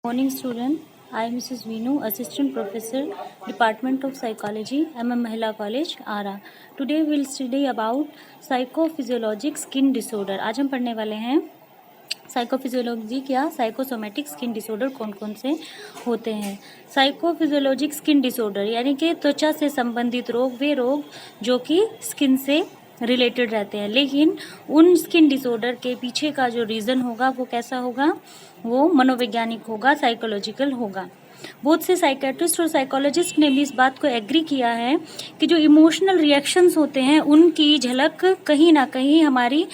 Morning student, I am Mrs. Veenu, Assistant Professor, Department of Psychology, MM Mahila College, Ara. Today we will study about psychophysiologic skin disorder. आज हम पढ़ने वाले हैं psychophysiology क्या psychosomatic skin disorder कौन कौन से होते हैं। साइकोफिजियोलॉजिक स्किन डिसऑर्डर यानी कि त्वचा से संबंधित रोग, वे रोग जो कि स्किन से रिलेटेड रहते हैं, लेकिन उन स्किन डिसऑर्डर के पीछे का जो रीज़न होगा वो कैसा होगा, वो मनोवैज्ञानिक होगा, साइकोलॉजिकल होगा। बहुत से साइकेट्रिस्ट और साइकोलॉजिस्ट ने भी इस बात को एग्री किया है कि जो इमोशनल रिएक्शंस होते हैं उनकी झलक कहीं ना कहीं हमारी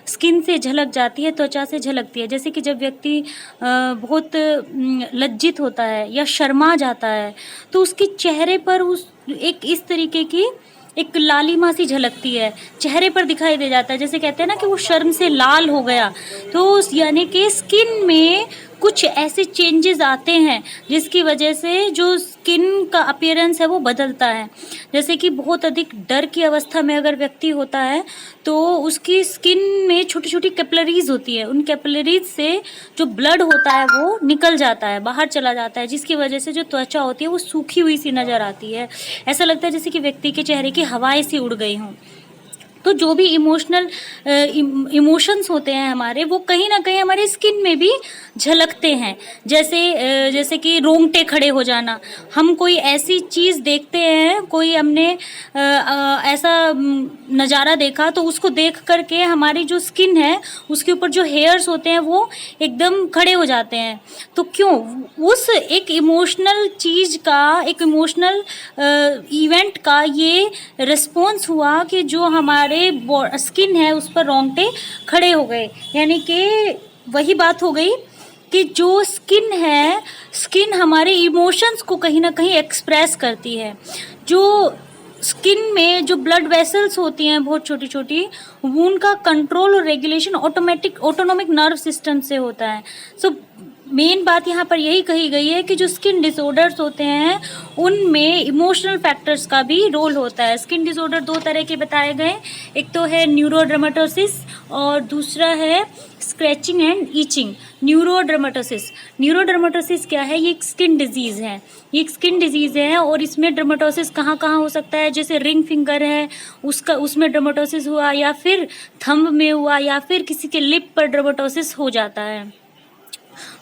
स्किन से झलक जाती है, त्वचा से झलकती है। जैसे कि जब व्यक्ति बहुत लज्जित होता है या शर्मा जाता है तो उसके चेहरे पर उस एक इस तरीके की एक लालिमा सी झलकती है, चेहरे पर दिखाई दे जाता है। जैसे कहते हैं ना कि वो शर्म से लाल हो गया, तो यानी कि स्किन में कुछ ऐसे चेंजेस आते हैं जिसकी वजह से जो स्किन का अपीयरेंस है वो बदलता है। जैसे कि बहुत अधिक डर की अवस्था में अगर व्यक्ति होता है तो उसकी स्किन में छोटी छोटी कैपिलरीज होती है, उन कैपिलरीज से जो ब्लड होता है वो निकल जाता है, बाहर चला जाता है, जिसकी वजह से जो त्वचा होती है वो सूखी हुई सी नज़र आती है। ऐसा लगता है जैसे कि व्यक्ति के चेहरे की हवाएं सी उड़ गई हों। तो जो भी इमोशंस होते हैं हमारे, वो कहीं ना कहीं हमारे स्किन में भी झलकते हैं। जैसे कि रोंगटे खड़े हो जाना, हम कोई ऐसी चीज़ देखते हैं, कोई हमने ऐसा नज़ारा देखा तो उसको देख करके हमारी जो स्किन है उसके ऊपर जो हेयर्स होते हैं वो एकदम खड़े हो जाते हैं। तो क्यों? उस एक इमोशनल चीज़ का, एक इमोशनल इवेंट का ये रिस्पॉन्स हुआ कि जो हमारे स्किन है उस पर रोंगटे खड़े हो गए। यानी कि वही बात हो गई कि जो स्किन है, स्किन हमारे इमोशंस को कहीं ना कहीं एक्सप्रेस करती है। जो स्किन में जो ब्लड वेसल्स होती हैं बहुत छोटी छोटी, उनका कंट्रोल और रेगुलेशन ऑटोनोमिक नर्व सिस्टम से होता है। सो मेन बात यहाँ पर यही कही गई है कि जो स्किन डिसऑर्डर्स होते हैं उनमें इमोशनल फैक्टर्स का भी रोल होता है। स्किन डिसऑर्डर दो तरह के बताए गए, एक तो है न्यूरोडर्मेटोसिस और दूसरा है स्क्रैचिंग एंड ईचिंग। न्यूरोडर्मेटोसिस क्या है? ये एक स्किन डिजीज़ है, ये एक स्किन डिजीज़ है और इसमें डर्मेटोसिस कहाँ कहाँ हो सकता है? जैसे रिंग फिंगर है उसमें डर्मेटोसिस हुआ, या फिर थंब में हुआ, या फिर किसी के लिप पर डर्मेटोसिस हो जाता है।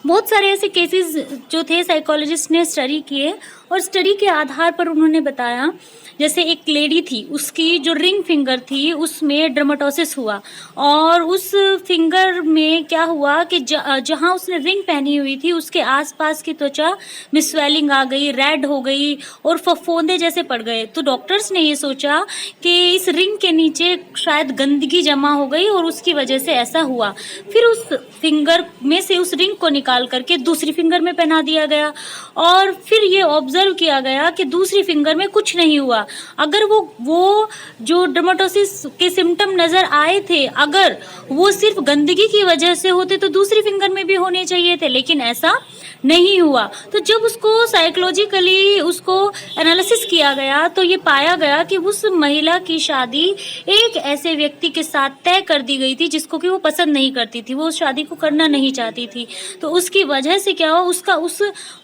बहुत सारे ऐसे केसेस जो थे साइकोलॉजिस्ट ने स्टडी किए और स्टडी के आधार पर उन्होंने बताया। जैसे एक लेडी थी, उसकी जो रिंग फिंगर थी उसमें डर्मेटोसिस हुआ और उस फिंगर में क्या हुआ कि जहाँ उसने रिंग पहनी हुई थी उसके आसपास की त्वचा में स्वेलिंग आ गई, रेड हो गई और फफोंदे जैसे पड़ गए। तो डॉक्टर्स ने ये सोचा कि इस रिंग के नीचे शायद गंदगी जमा हो गई और उसकी वजह से ऐसा हुआ। फिर उस फिंगर में से उस रिंग को निकाल करके दूसरी फिंगर में पहना दिया गया और फिर ये ऑब्जर्व किया गया कि दूसरी फिंगर में कुछ नहीं हुआ। अगर वो जो डर्मेटोसिस के सिम्टम नज़र आए थे, अगर वो सिर्फ गंदगी की वजह से होते तो दूसरी फिंगर में भी होने चाहिए थे, लेकिन ऐसा नहीं हुआ। तो जब उसको साइकोलॉजिकली उसको एनालिसिस किया गया तो ये पाया गया कि उस महिला की शादी एक ऐसे व्यक्ति के साथ तय कर दी गई थी जिसको कि वो पसंद नहीं करती थी, वो उस शादी को करना नहीं चाहती थी। तो उसकी वजह से क्या हुआ, उसका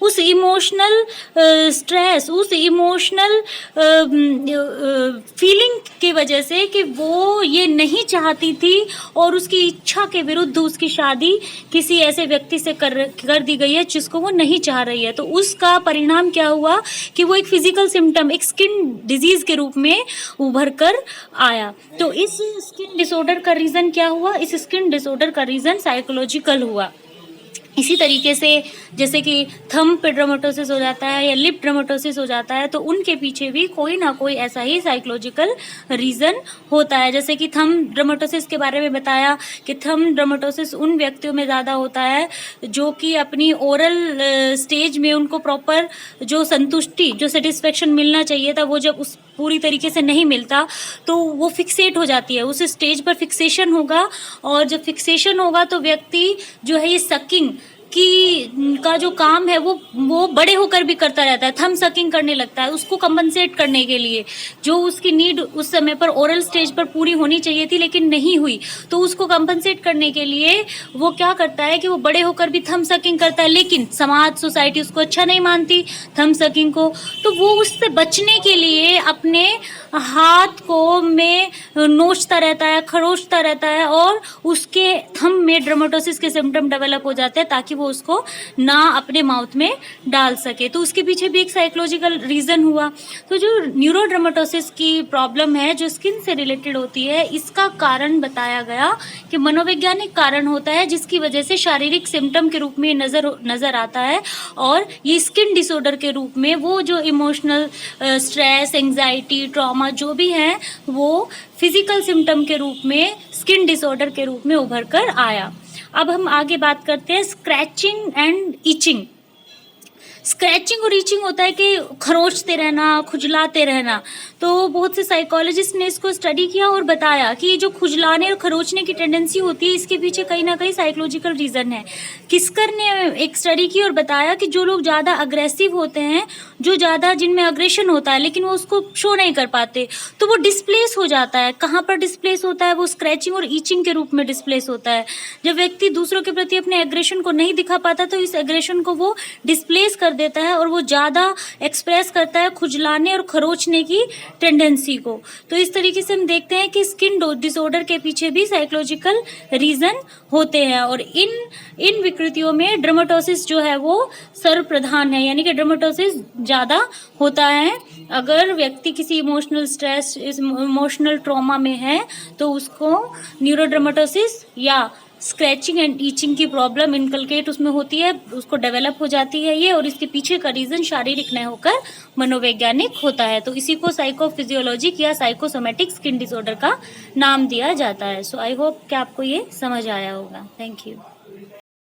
उस इमोशनल स्ट्रेस, उस इमोशनल फीलिंग की वजह से कि वो ये नहीं चाहती थी और उसकी इच्छा के विरुद्ध उसकी शादी किसी ऐसे व्यक्ति से कर दी गई है जिसको वो नहीं चाह रही है। तो उसका परिणाम क्या हुआ कि वो एक फिजिकल सिम्टम, एक स्किन डिजीज के रूप में उभर कर आया। तो इस स्किन डिसऑर्डर का रीज़न क्या हुआ? इस स्किन डिसऑर्डर का रीज़न साइकोलॉजिकल हुआ। इसी तरीके से जैसे कि थंब पे डर्मेटोसिस हो जाता है या लिप डर्मेटोसिस हो जाता है, तो उनके पीछे भी कोई ना कोई ऐसा ही साइकोलॉजिकल रीज़न होता है। जैसे कि थंब डर्मेटोसिस के बारे में बताया कि थंब डर्मेटोसिस उन व्यक्तियों में ज़्यादा होता है जो कि अपनी ओरल स्टेज में उनको प्रॉपर जो संतुष्टि, जो सेटिस्फेक्शन मिलना चाहिए था, वो जब उस पूरी तरीके से नहीं मिलता तो वो फिक्सेट हो जाती है, उस स्टेज पर फिक्सेशन होगा और जब फिक्सेशन होगा तो व्यक्ति जो है ये सकिंग की का जो काम है वो बड़े होकर भी करता रहता है, थम सकिंग करने लगता है उसको कंपनसेट करने के लिए। जो उसकी नीड उस समय पर ओरल स्टेज पर पूरी होनी चाहिए थी लेकिन नहीं हुई, तो उसको कंपनसेट करने के लिए वो क्या करता है कि वो बड़े होकर भी थम सकिंग करता है, लेकिन समाज सोसाइटी उसको अच्छा नहीं मानती थम सकिंग को। तो वो उससे बचने के लिए अपने हाथ को में नोचता रहता है, खरोचता रहता है और उसके थंब में डर्मेटोसिस के सिम्टम डेवलप हो जाते हैं ताकि वो उसको ना अपने माउथ में डाल सके। तो उसके पीछे भी एक साइकोलॉजिकल रीज़न हुआ। तो जो न्यूरोडर्मेटोसिस की प्रॉब्लम है जो स्किन से रिलेटेड होती है, इसका कारण बताया गया कि मनोवैज्ञानिक कारण होता है जिसकी वजह से शारीरिक सिम्टम के रूप में नज़र आता है, और ये स्किन डिसऑर्डर के रूप में वो जो इमोशनल स्ट्रेस, एंग्जाइटी, ट्रॉमा जो भी है वो फिजिकल सिम्टम के रूप में, स्किन डिसऑर्डर के रूप में उभर कर आया। अब हम आगे बात करते हैं स्क्रैचिंग एंड इचिंग। स्क्रैचिंग और ईचिंग होता है कि खरोचते रहना, खुजलाते रहना। तो बहुत से साइकोलॉजिस्ट ने इसको स्टडी किया और बताया कि ये जो खुजलाने और खरोचने की टेंडेंसी होती है इसके पीछे कहीं ना कहीं साइकोलॉजिकल रीज़न है। किस्कर ने एक स्टडी की और बताया कि जो लोग ज़्यादा अग्रेसिव होते हैं, जो ज़्यादा जिनमें अग्रेशन होता है लेकिन वो उसको शो नहीं कर पाते, तो वो डिस्प्लेस हो जाता है। कहाँ पर डिस्प्लेस होता है? वो स्क्रैचिंग और ईचिंग के रूप में डिस्प्लेस होता है। जब व्यक्ति दूसरों के प्रति अपने एग्रेशन को नहीं दिखा पाता तो इस एग्रेशन को वो डिस्प्लेस कर देता है और वो ज़्यादा एक्सप्रेस करता है खुजलाने और खरोचने की टेंडेंसी को। तो इस तरीके से हम देखते हैं कि स्किन डिसऑर्डर के पीछे भी साइकोलॉजिकल रीज़न होते हैं, और इन विकृतियों में डर्मेटोसिस जो है वो सर्वप्रधान है, यानी कि डर्मेटोसिस ज़्यादा होता है। अगर व्यक्ति किसी इमोशनल स्ट्रेस, इमोशनल ट्रॉमा में है तो उसको न्यूरोडर्मेटोसिस या स्क्रैचिंग एंड ईचिंग की प्रॉब्लम इनकलकेट उसमें होती है, उसको डेवलप हो जाती है ये, और इसके पीछे का रीज़न शारीरिक न होकर मनोवैज्ञानिक होता है। तो इसी को साइकोफिजियोलॉजिक या साइकोसोमेटिक स्किन डिसऑर्डर का नाम दिया जाता है। सो आई होप कि आपको ये समझ आया होगा। Thank you.